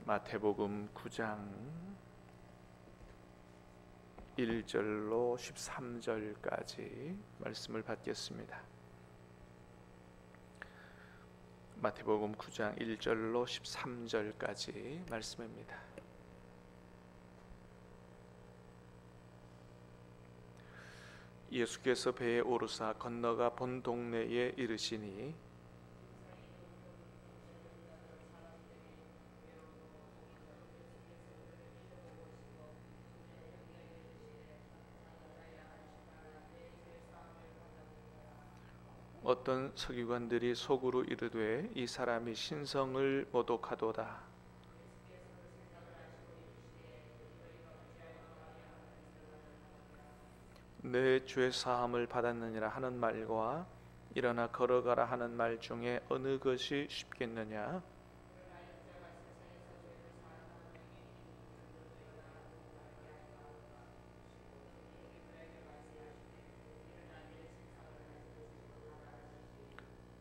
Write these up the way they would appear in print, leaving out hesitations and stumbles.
마태복음 9장 1절로 13절까지 말씀을 받겠습니다. 마태복음 9장 1절로 13절까지 말씀입니다. 예수께서 배에 오르사 건너가 본 동네에 이르시니 어떤 서기관들이 속으로 이르되 이 사람이 신성을 모독하도다. 내 죄 사함을 받았느니라 하는 말과 일어나 걸어가라 하는 말 중에 어느 것이 쉽겠느냐?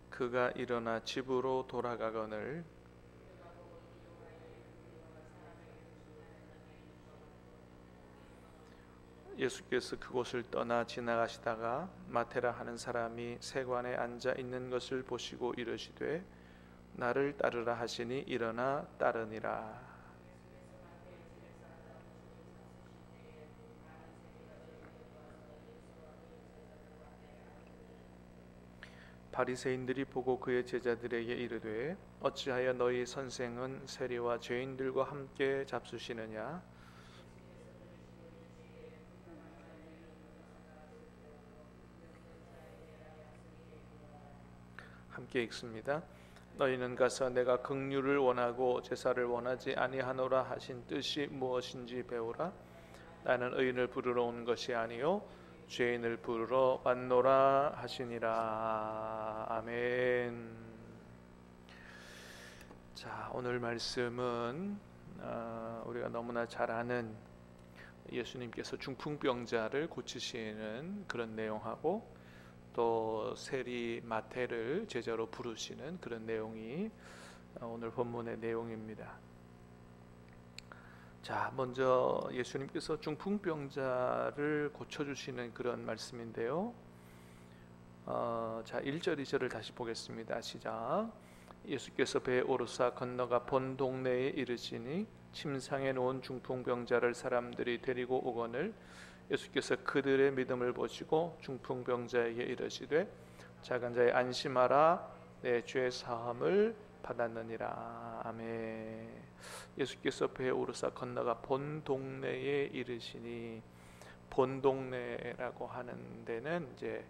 그가 일어나 집으로 돌아가거늘 예수께서 그곳을 떠나 지나가시다가 마테라 하는 사람이 세관에 앉아 있는 것을 보시고 이르시되 나를 따르라 하시니 일어나 따르니라. 바리새인들이 보고 그의 제자들에게 이르되 어찌하여 너희 선생은 세리와 죄인들과 함께 잡수시느냐? 함께 읽습니다. 너희는 가서 내가 긍휼을 원하고 제사를 원하지 아니하노라 하신 뜻이 무엇인지 배우라. 나는 의인을 부르러 온 것이 아니요 죄인을 부르러 왔노라 하시니라. 아멘. 자, 오늘 말씀은 우리가 너무나 잘 아는 예수님께서 중풍병자를 고치시는 그런 내용하고 또 세리 마태를 제자로 부르시는 그런 내용이 오늘 본문의 내용입니다. 자, 먼저 예수님께서 중풍병자를 고쳐주시는 그런 말씀인데요. 자, 1절 2절을 다시 보겠습니다. 시작. 예수께서 배에 오르사 건너가 본 동네에 이르시니 침상에 놓은 중풍병자를 사람들이 데리고 오거늘 예수께서 그들의 믿음을 보시고 중풍병자에게 이르시되 작은 자의 안심하라 내 죄 사함을 받았느니라. 아멘. 예수께서 배에 오르사 건너가 본 동네에 이르시니, 본 동네라고 하는 데는 이제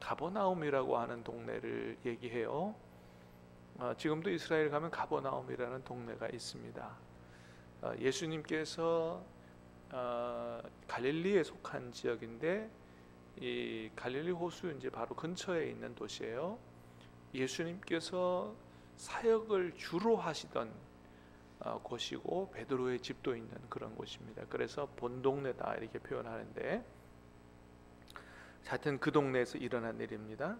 가버나움이라고 하는 동네를 얘기해요. 지금도 이스라엘 가면 가버나움이라는 동네가 있습니다. 예수님께서 갈릴리에 속한 지역인데 이 갈릴리 호수 이제 바로 근처에 있는 도시예요. 예수님께서 사역을 주로 하시던 곳이고 베드로의 집도 있는 그런 곳입니다. 그래서 본 동네다 이렇게 표현하는데, 하여튼 그 동네에서 일어난 일입니다.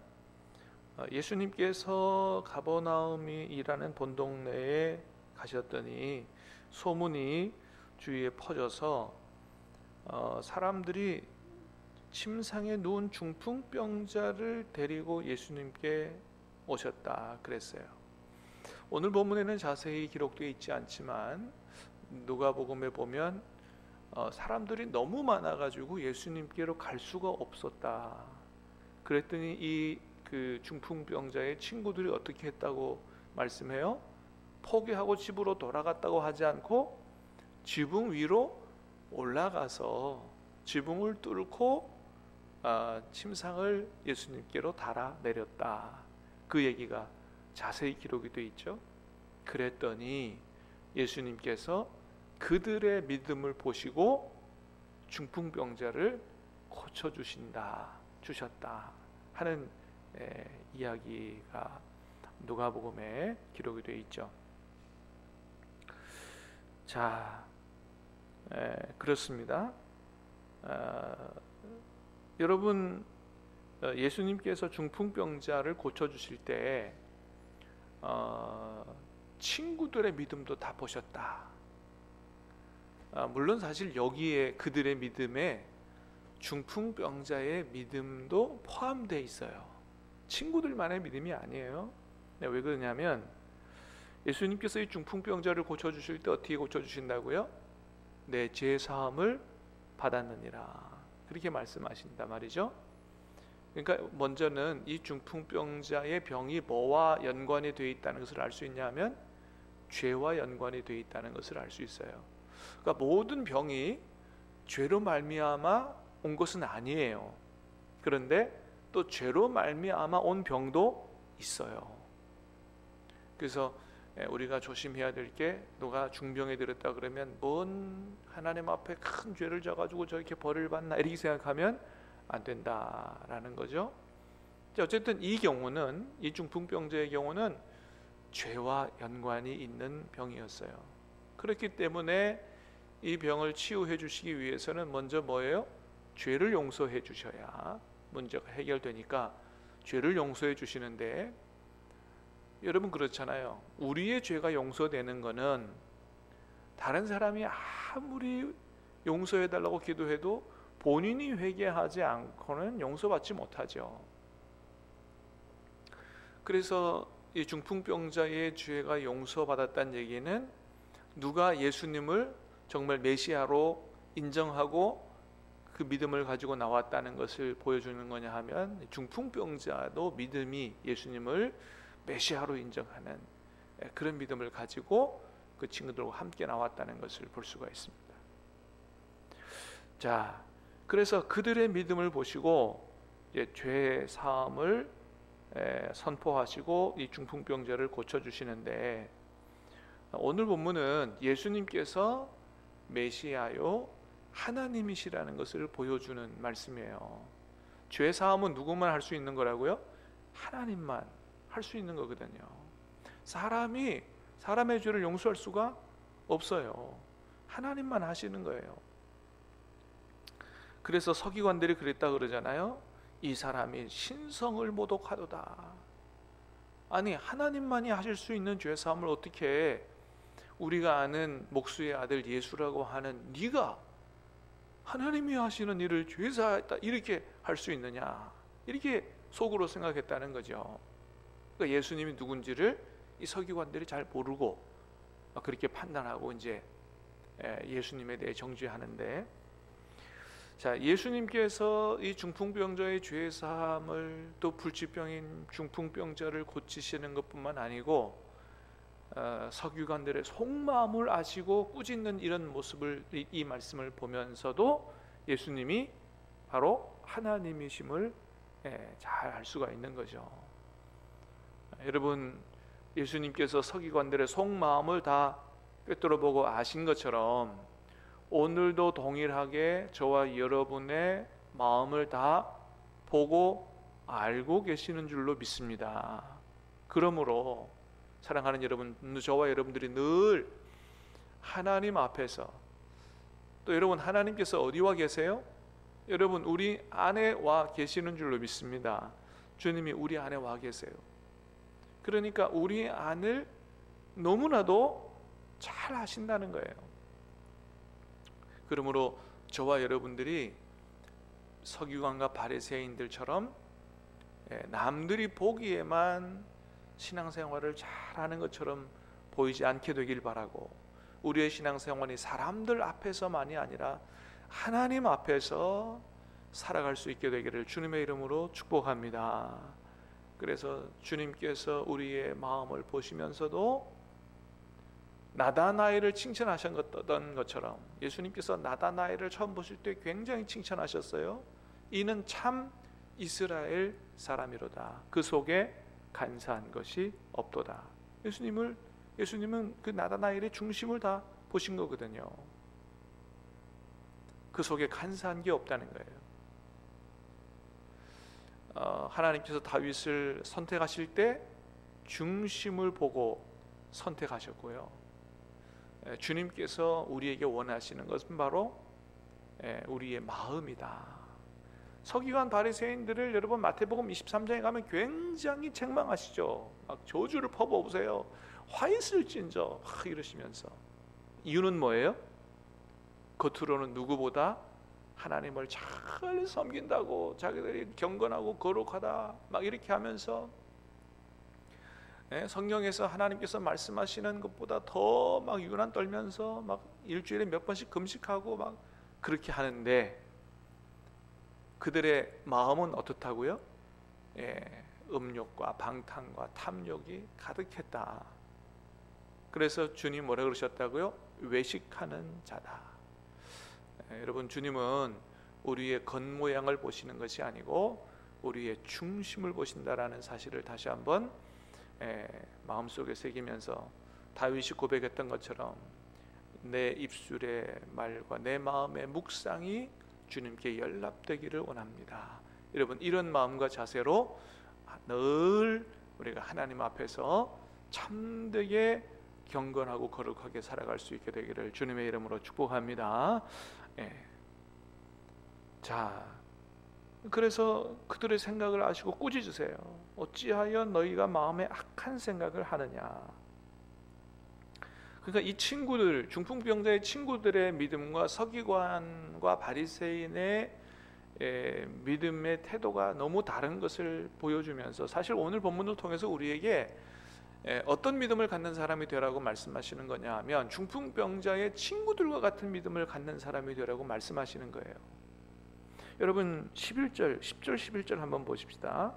예수님께서 가버나움이라는 본 동네에 가셨더니 소문이 주위에 퍼져서 사람들이 침상에 누운 중풍병자를 데리고 예수님께 오셨다 그랬어요. 오늘 본문에는 자세히 기록되어 있지 않지만 누가복음에 보면 사람들이 너무 많아가지고 예수님께로 갈 수가 없었다. 그랬더니 이 그 중풍병자의 친구들이 어떻게 했다고 말씀해요? 포기하고 집으로 돌아갔다고 하지 않고 지붕 위로 올라가서 지붕을 뚫고 침상을 예수님께로 달아 내렸다. 그 얘기가 자세히 기록이 되어 있죠. 그랬더니 예수님께서 그들의 믿음을 보시고 중풍병자를 주셨다 하는 이야기가 누가복음에 기록이 되어 있죠. 자, 그렇습니다. 여러분, 예수님께서 중풍병자를 고쳐주실 때 친구들의 믿음도 다 보셨다. 물론 사실 여기에 그들의 믿음에 중풍병자의 믿음도 포함되어 있어요. 친구들만의 믿음이 아니에요. 왜 그러냐면 예수님께서 이 중풍병자를 고쳐주실 때 어떻게 고쳐주신다고요? 내 죄 사함을 받았느니라, 그렇게 말씀하신단 말이죠. 그러니까 먼저는 이 중풍병자의 병이 뭐와 연관이 되어 있다는 것을 알 수 있냐면 죄와 연관이 되어 있다는 것을 알 수 있어요. 그러니까 모든 병이 죄로 말미암아 온 것은 아니에요. 그런데 또 죄로 말미암아 온 병도 있어요. 그래서 우리가 조심해야 될 게, 누가 중병에 들었다 그러면 뭔 하나님 앞에 큰 죄를 져가지고 저렇게 벌을 받나 이렇게 생각하면 안 된다라는 거죠. 어쨌든 이 경우는, 이 중풍병자의 경우는 죄와 연관이 있는 병이었어요. 그렇기 때문에 이 병을 치유해 주시기 위해서는 먼저 뭐예요? 죄를 용서해 주셔야 문제가 해결되니까 죄를 용서해 주시는데, 여러분 그렇잖아요. 우리의 죄가 용서되는 거는 다른 사람이 아무리 용서해 달라고 기도해도 본인이 회개하지 않고는 용서받지 못하죠. 그래서 이 중풍병자의 죄가 용서받았다는 얘기는 누가 예수님을 정말 메시아로 인정하고 그 믿음을 가지고 나왔다는 것을 보여주는 거냐 하면, 중풍병자도 믿음이 예수님을 메시아로 인정하는 그런 믿음을 가지고 그 친구들과 함께 나왔다는 것을 볼 수가 있습니다. 자, 그래서 그들의 믿음을 보시고 죄 사함을 선포하시고 이 중풍병자를 고쳐주시는데, 오늘 본문은 예수님께서 메시아요 하나님이시라는 것을 보여주는 말씀이에요. 죄 사함은 누구만 할 수 있는 거라고요? 하나님만 할 수 있는 거거든요. 사람이 사람의 죄를 용서할 수가 없어요. 하나님만 하시는 거예요. 그래서 서기관들이 그랬다 그러잖아요. 이 사람이 신성을 모독하도다. 아니, 하나님만이 하실 수 있는 죄 사함을 어떻게 우리가 아는 목수의 아들 예수라고 하는 네가 하나님이 하시는 일을 죄 사했다 이렇게 할 수 있느냐, 이렇게 속으로 생각했다는 거죠. 그러니까 예수님이 누군지를 이 서기관들이 잘 모르고 그렇게 판단하고 이제 예수님에 대해 정죄하는데, 자, 예수님께서 이 중풍병자의 죄 사함을, 또 불치병인 중풍병자를 고치시는 것뿐만 아니고 서기관들의 속마음을 아시고 꾸짖는 이런 모습을, 이 말씀을 보면서도 예수님이 바로 하나님이심을 잘 알 수가 있는 거죠. 여러분, 예수님께서 서기관들의 속마음을 다 꿰뚫어보고 아신 것처럼 오늘도 동일하게 저와 여러분의 마음을 다 보고 알고 계시는 줄로 믿습니다. 그러므로 사랑하는 여러분, 저와 여러분들이 늘 하나님 앞에서, 또 여러분 하나님께서 어디 와 계세요? 여러분 우리 안에 와 계시는 줄로 믿습니다. 주님이 우리 안에 와 계세요. 그러니까 우리 안을 너무나도 잘 아신다는 거예요. 그러므로 저와 여러분들이 서기관과 바리새인들처럼 남들이 보기에만 신앙생활을 잘하는 것처럼 보이지 않게 되길 바라고, 우리의 신앙생활이 사람들 앞에서만이 아니라 하나님 앞에서 살아갈 수 있게 되기를 주님의 이름으로 축복합니다. 그래서 주님께서 우리의 마음을 보시면서도 나다나엘을 칭찬하셨던 것처럼, 예수님께서 나다나엘을 처음 보실 때 굉장히 칭찬하셨어요. 이는 참 이스라엘 사람이로다. 그 속에 간사한 것이 없도다. 예수님은 그 나다나엘의 중심을 다 보신 거거든요. 그 속에 간사한 게 없다는 거예요. 하나님께서 다윗을 선택하실 때 중심을 보고 선택하셨고요. 주님께서 우리에게 원하시는 것은 바로 우리의 마음이다. 서기관 바리새인들을 여러분 마태복음 23장에 가면 굉장히 책망하시죠. 막 저주를 퍼부으세요. 화 있을진저 이러시면서, 이유는 뭐예요? 겉으로는 누구보다 하나님을 잘 섬긴다고, 자기들이 경건하고 거룩하다 막 이렇게 하면서 성경에서 하나님께서 말씀하시는 것보다 더 막 유난 떨면서 막 일주일에 몇 번씩 금식하고 막 그렇게 하는데, 그들의 마음은 어떻다고요? 음욕과 방탕과 탐욕이 가득했다. 그래서 주님 뭐라 그러셨다고요? 외식하는 자다. 여러분, 주님은 우리의 겉모양을 보시는 것이 아니고 우리의 중심을 보신다라는 사실을 다시 한번 마음속에 새기면서, 다윗이 고백했던 것처럼 내 입술의 말과 내 마음의 묵상이 주님께 연락되기를 원합니다. 여러분, 이런 마음과 자세로 늘 우리가 하나님 앞에서 참되게 경건하고 거룩하게 살아갈 수 있게 되기를 주님의 이름으로 축복합니다. 자, 그래서 그들의 생각을 아시고 꾸짖으세요. 어찌하여 너희가 마음에 악한 생각을 하느냐. 그러니까 이 친구들, 중풍병자의 친구들의 믿음과 서기관과 바리새인의 믿음의 태도가 너무 다른 것을 보여주면서, 사실 오늘 본문을 통해서 우리에게 어떤 믿음을 갖는 사람이 되라고 말씀하시는 거냐 하면, 중풍병자의 친구들과 같은 믿음을 갖는 사람이 되라고 말씀하시는 거예요. 여러분, 10절 11절 한번 보십시다.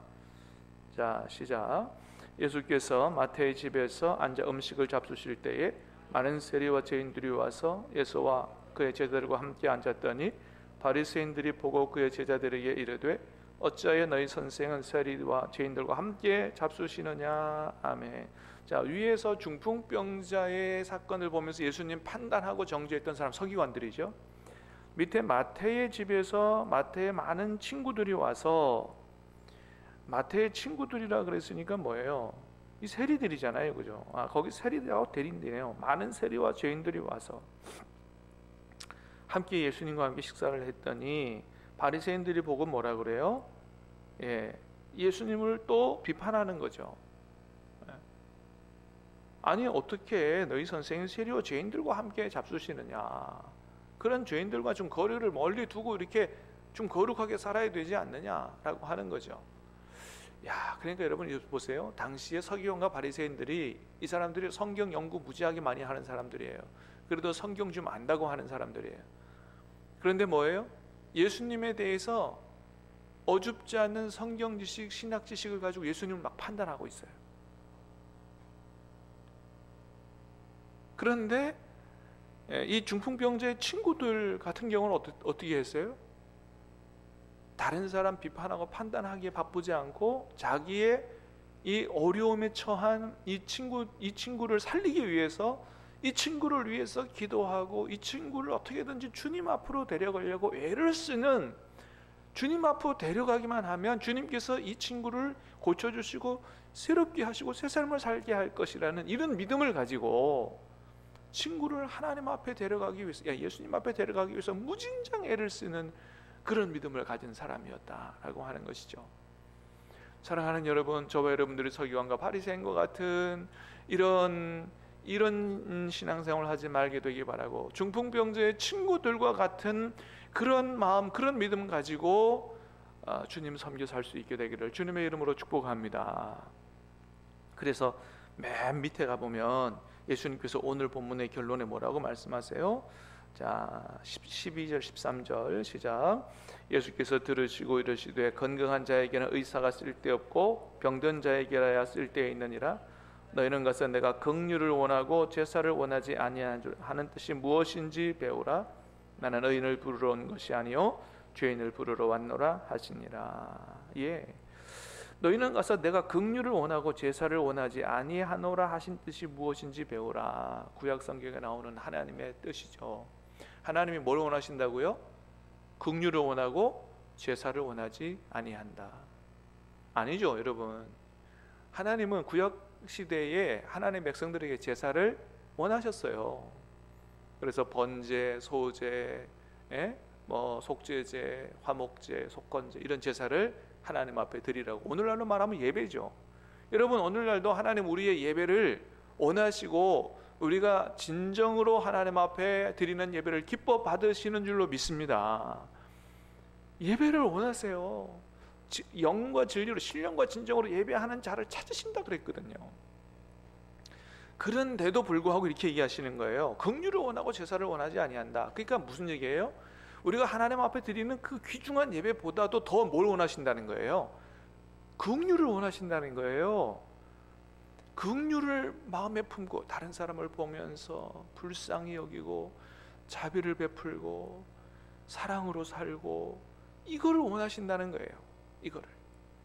자, 시작. 예수께서 마태의 집에서 앉아 음식을 잡수실 때에 많은 세리와 죄인들이 와서 예수와 그의 제자들과 함께 앉았더니, 바리새인들이 보고 그의 제자들에게 이르되 어찌하여 너희 선생은 세리와 죄인들과 함께 잡수시느냐. 아멘. 자, 위에서 중풍병자의 사건을 보면서 예수님 판단하고 정죄했던 사람 서기관들이죠. 밑에 마태의 집에서 마태의 많은 친구들이 와서, 마태의 친구들이라 그랬으니까 뭐예요? 이 세리들이잖아요, 그죠? 거기 세리들하고 대리인데요. 많은 세리와 죄인들이 와서 함께 예수님과 함께 식사를 했더니, 바리새인들이 보고 뭐라 그래요? 예수님을 또 비판하는 거죠. 아니, 어떻게 너희 선생이 세리와 죄인들과 함께 잡수시느냐? 그런 죄인들과 좀 거리를 멀리 두고 이렇게 좀 거룩하게 살아야 되지 않느냐라고 하는 거죠. 야, 그러니까 여러분 보세요. 당시에 서기관과 바리새인들이, 이 사람들이 성경 연구 무지하게 많이 하는 사람들이에요. 그래도 성경 좀 안다고 하는 사람들이에요. 그런데 뭐예요? 예수님에 대해서 어줍지 않은 성경 지식, 신학 지식을 가지고 예수님을 막 판단하고 있어요. 그런데 이 중풍병자의 친구들 같은 경우는 어떻게 했어요? 다른 사람 비판하고 판단하기에 바쁘지 않고, 자기의 이 어려움에 처한 이 친구를 살리기 위해서, 이 친구를 위해서 기도하고, 이 친구를 어떻게든지 주님 앞으로 데려가려고 애를 쓰는, 주님 앞으로 데려가기만 하면 주님께서 이 친구를 고쳐주시고 새롭게 하시고 새 삶을 살게 할 것이라는 이런 믿음을 가지고 친구를 하나님 앞에 데려가기 위해서, 예수님 앞에 데려가기 위해서 무진장 애를 쓰는 그런 믿음을 가진 사람이었다라고 하는 것이죠. 사랑하는 여러분, 저와 여러분들이 서기관과 바리새인과 같은 이런 신앙생활을 하지 말게 되기 바라고, 중풍병자의 친구들과 같은 그런 마음, 그런 믿음 가지고 주님 섬겨 살 수 있게 되기를 주님의 이름으로 축복합니다. 그래서 맨 밑에 가보면 예수님께서 오늘 본문의 결론에 뭐라고 말씀하세요? 자, 12절 13절 시작. 예수께서 들으시고 이르시되 건강한 자에게는 의사가 쓸데없고 병든 자에게라야 쓸데 있느니라. 너희는 가서 내가 긍휼을 원하고 제사를 원하지 아니하는 뜻이 무엇인지 배우라. 나는 의인을 부르러 온 것이 아니요 죄인을 부르러 왔노라 하시니라. 너희는 가서 내가 긍휼을 원하고 제사를 원하지 아니하노라 하신 뜻이 무엇인지 배우라. 구약 성경에 나오는 하나님의 뜻이죠. 하나님이 뭘 원하신다고요? 긍휼을 원하고 제사를 원하지 아니한다. 아니죠, 여러분. 하나님은 구약 시대에 하나님의 백성들에게 제사를 원하셨어요. 그래서 번제, 소제, 속죄제, 화목제, 속건제 이런 제사를 하나님 앞에 드리라고. 오늘날로 말하면 예배죠. 여러분, 오늘날도 하나님 우리의 예배를 원하시고 우리가 진정으로 하나님 앞에 드리는 예배를 기뻐 받으시는 줄로 믿습니다. 예배를 원하세요. 영과 진리로 신령과 진정으로 예배하는 자를 찾으신다 그랬거든요. 그런데도 불구하고 이렇게 얘기하시는 거예요. 긍휼을 원하고 제사를 원하지 아니한다. 그러니까 무슨 얘기예요? 우리가 하나님 앞에 드리는 그 귀중한 예배보다도 더 뭘 원하신다는 거예요? 긍휼을 원하신다는 거예요. 긍휼을 마음에 품고 다른 사람을 보면서 불쌍히 여기고 자비를 베풀고 사랑으로 살고, 이거를 원하신다는 거예요. 이거를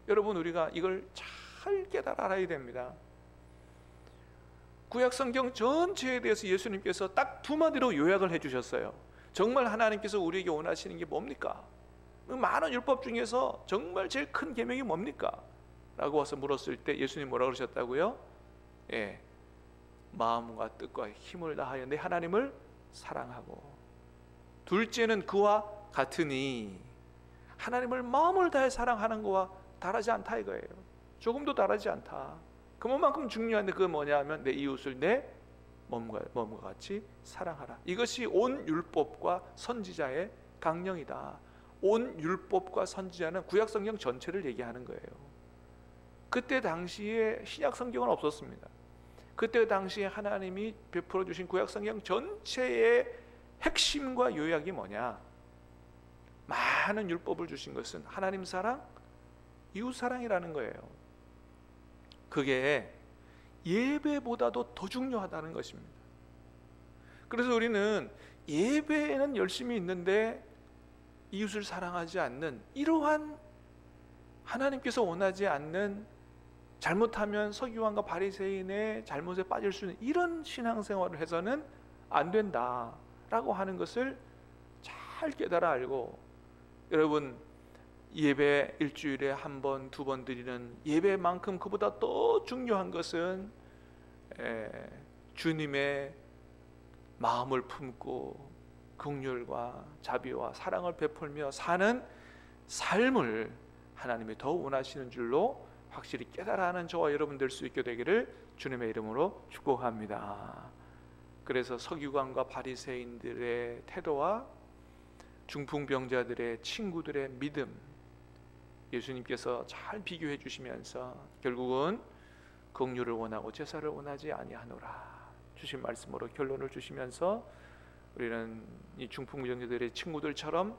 여러분, 우리가 이걸 잘 깨달아 알아야 됩니다. 구약 성경 전체에 대해서 예수님께서 딱 두 마디로 요약을 해주셨어요. 정말 하나님께서 우리에게 원하시는 게 뭡니까? 많은 율법 중에서 정말 제일 큰 계명이 뭡니까? 라고 와서 물었을 때 예수님 뭐라고 그러셨다고요? 마음과 뜻과 힘을 다하여 내 하나님을 사랑하고, 둘째는 그와 같으니, 하나님을 마음을 다해 사랑하는 거와 다르지 않다 이거예요. 조금도 다르지 않다. 그만큼 중요한데 그건 뭐냐 하면 내 이웃을 내 몸과 같이 사랑하라. 이것이 온 율법과 선지자의 강령이다. 온 율법과 선지자는 구약 성경 전체를 얘기하는 거예요. 그때 당시에 신약 성경은 없었습니다. 그때 당시에 하나님이 베풀어 주신 구약 성경 전체의 핵심과 요약이 뭐냐? 많은 율법을 주신 것은 하나님 사랑, 이웃 사랑이라는 거예요. 그게 예배보다도 더 중요하다는 것입니다. 그래서 우리는 예배에는 열심히 있는데 이웃을 사랑하지 않는, 이러한 하나님께서 원하지 않는, 잘못하면 서기관과 바리새인의 잘못에 빠질 수 있는 이런 신앙생활을 해서는 안 된다라고 하는 것을 잘 깨달아 알고, 여러분, 예배 일주일에 한 번, 두 번 드리는 예배만큼 그보다 더 중요한 것은 주님의 마음을 품고 긍휼과 자비와 사랑을 베풀며 사는 삶을 하나님이 더 원하시는 줄로 확실히 깨달아 하는 저와 여러분 될 수 있게 되기를 주님의 이름으로 축복합니다. 그래서 서기관과 바리새인들의 태도와 중풍병자들의 친구들의 믿음, 예수님께서 잘 비교해 주시면서 결국은 긍휼을 원하고 제사를 원하지 아니하노라 주신 말씀으로 결론을 주시면서, 우리는 이 중풍병자들의 친구들처럼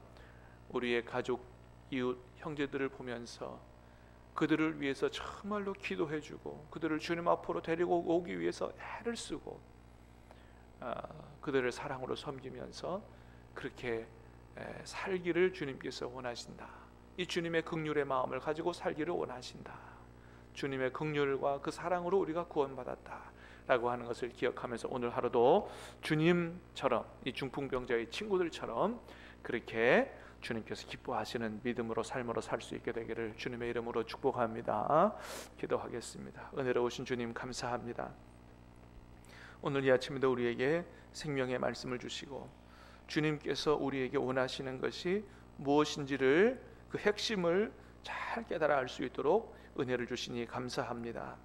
우리의 가족, 이웃, 형제들을 보면서 그들을 위해서 정말로 기도해 주고 그들을 주님 앞으로 데리고 오기 위해서 애를 쓰고 그들을 사랑으로 섬기면서 그렇게 살기를 주님께서 원하신다. 이 주님의 긍휼의 마음을 가지고 살기를 원하신다. 주님의 긍휼과 그 사랑으로 우리가 구원받았다라고 하는 것을 기억하면서 오늘 하루도 주님처럼, 이 중풍병자의 친구들처럼 그렇게 주님께서 기뻐하시는 믿음으로, 삶으로 살 수 있게 되기를 주님의 이름으로 축복합니다. 기도하겠습니다. 은혜로우신 주님 감사합니다. 오늘 이 아침에도 우리에게 생명의 말씀을 주시고 주님께서 우리에게 원하시는 것이 무엇인지를, 그 핵심을 잘 깨달아 알 수 있도록 은혜를 주시니 감사합니다.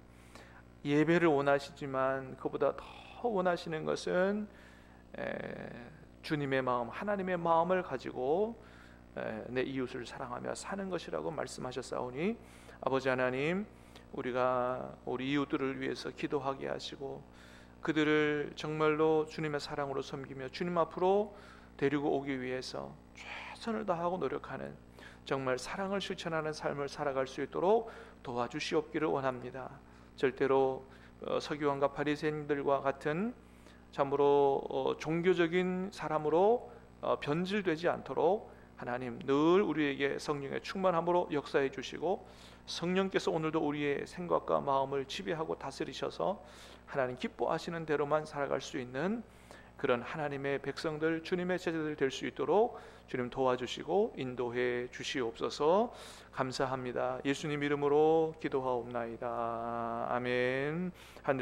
예배를 원하시지만 그보다 더 원하시는 것은 주님의 마음, 하나님의 마음을 가지고 내 이웃을 사랑하며 사는 것이라고 말씀하셨사오니, 아버지 하나님, 우리가 우리 이웃들을 위해서 기도하게 하시고 그들을 정말로 주님의 사랑으로 섬기며 주님 앞으로 데리고 오기 위해서 최선을 다하고 노력하는, 정말 사랑을 실천하는 삶을 살아갈 수 있도록 도와주시옵기를 원합니다. 절대로 서기관과 바리새인들과 같은 참으로 종교적인 사람으로 변질되지 않도록 하나님 늘 우리에게 성령의 충만함으로 역사해 주시고, 성령께서 오늘도 우리의 생각과 마음을 지배하고 다스리셔서 하나님 기뻐하시는 대로만 살아갈 수 있는 그런 하나님의 백성들, 주님의 제자들 될 수 있도록 주님 도와주시고 인도해 주시옵소서. 감사합니다. 예수님 이름으로 기도하옵나이다. 아멘. 하늘의